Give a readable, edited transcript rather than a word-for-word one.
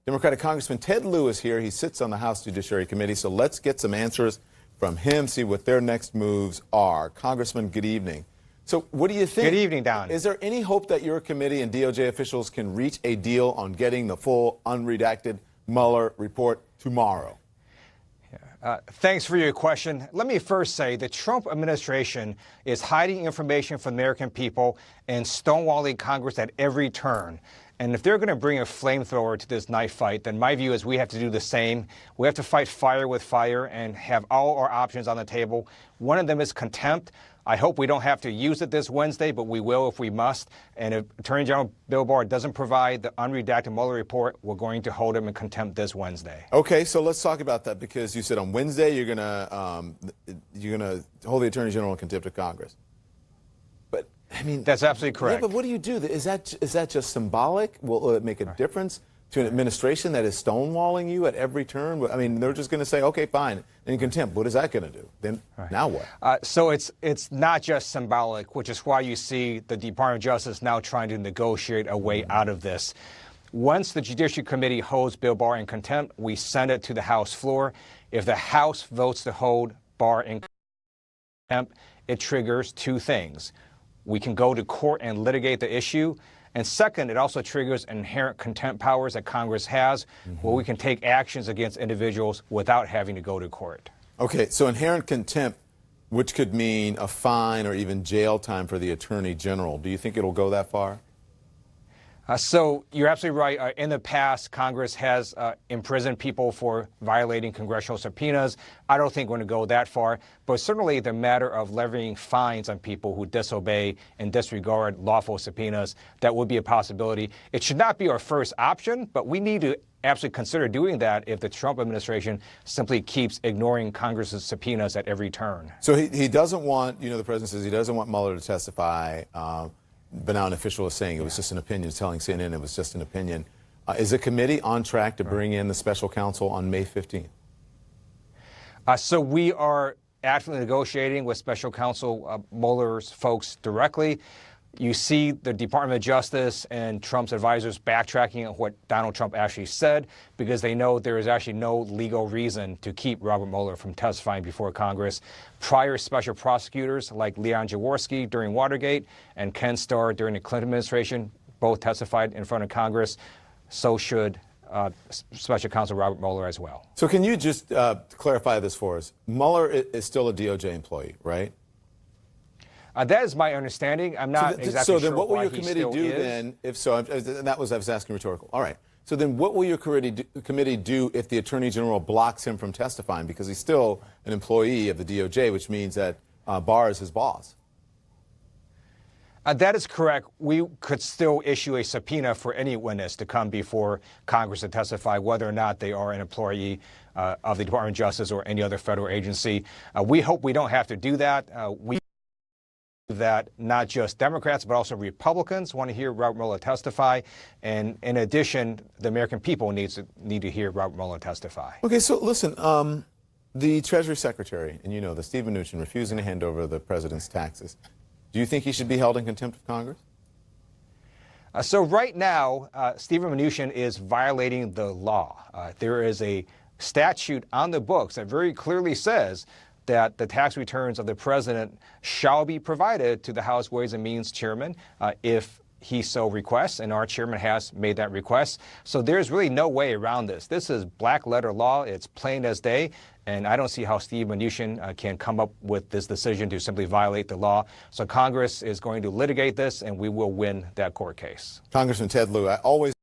Democratic Congressman Ted Lieu is here. He sits on the House Judiciary Committee, so let's get some answers from him, see what their next moves are. Congressman, good evening. So what do you think? Good evening, Don. Is there any hope that your committee and DOJ officials can reach a deal on getting the full unredacted Mueller report tomorrow? Thanks for your question. Let me first say the Trump administration is hiding information from the American people and stonewalling Congress at every turn. And if they're going to bring a flamethrower to this knife fight, then my view is we have to do the same. We have to fight fire with fire and have all our options on the table. One of them is contempt. I hope we don't have to use it this Wednesday, but we will if we must. And if Attorney General Bill Barr doesn't provide the unredacted Mueller report, we're going to hold him in contempt this Wednesday. Okay, so let's talk about that, because you said on Wednesday you're gonna hold the Attorney General in contempt of Congress. But I mean, that's absolutely correct. Yeah, but what do you do? Is that just symbolic? Will it make a difference to an administration that is stonewalling you at every turn? I mean, they're just going to say, okay, fine, in contempt. What is that going to do? Then now what? So it's not just symbolic, which is why you see the Department of Justice now trying to negotiate a way out of this. Once the Judiciary Committee holds Bill Barr in contempt, we send it to the House floor. If the House votes to hold Barr in contempt, it triggers two things. We can go to court and litigate the issue. And second, it also triggers inherent contempt powers that Congress has, where we can take actions against individuals without having to go to court. Okay, so inherent contempt, which could mean a fine or even jail time for the Attorney General. Do you think it'll go that far? So you're absolutely right. In the past, Congress has imprisoned people for violating congressional subpoenas. I don't think we're going to go that far, but certainly the matter of levying fines on people who disobey and disregard lawful subpoenas, that would be a possibility. It should not be our first option, but we need to absolutely consider doing that if the Trump administration simply keeps ignoring Congress's subpoenas at every turn. So he doesn't want, the president says he doesn't want Mueller to testify. But now an official is saying it was just an opinion, telling CNN it was just an opinion. Is the committee on track to bring in the special counsel on May 15th? So we are actively negotiating with special counsel Mueller's folks directly. You see the Department of Justice and Trump's advisors backtracking on what Donald Trump actually said, because they know there is actually no legal reason to keep Robert Mueller from testifying before Congress. Prior special prosecutors like Leon Jaworski during Watergate and Ken Starr during the Clinton administration both testified in front of Congress. So should Special Counsel Robert Mueller as well. So can you just clarify this for us? Mueller is still a DOJ employee, right? That is my understanding. I'm not exactly sure. So then what will your committee do then, if so? And I was asking rhetorical. All right. So then what will your committee do if the Attorney General blocks him from testifying? Because he's still an employee of the DOJ, which means that Barr is his boss. That is correct. We could still issue a subpoena for any witness to come before Congress to testify, whether or not they are an employee of the Department of Justice or any other federal agency. We hope we don't have to do that. That not just Democrats, but also Republicans want to hear Robert Mueller testify. And in addition, the American people need to hear Robert Mueller testify. Okay, so listen, the Treasury Secretary, and the Steve Mnuchin, refusing to hand over the president's taxes. Do you think he should be held in contempt of Congress? So right now, Stephen Mnuchin is violating the law. There is a statute on the books that very clearly says that the tax returns of the president shall be provided to the House Ways and Means chairman if he so requests, and our chairman has made that request. So there's really no way around this. This is black letter law. It's plain as day, and I don't see how Steve Mnuchin can come up with this decision to simply violate the law. So Congress is going to litigate this, and we will win that court case. Congressman Ted Lieu, I always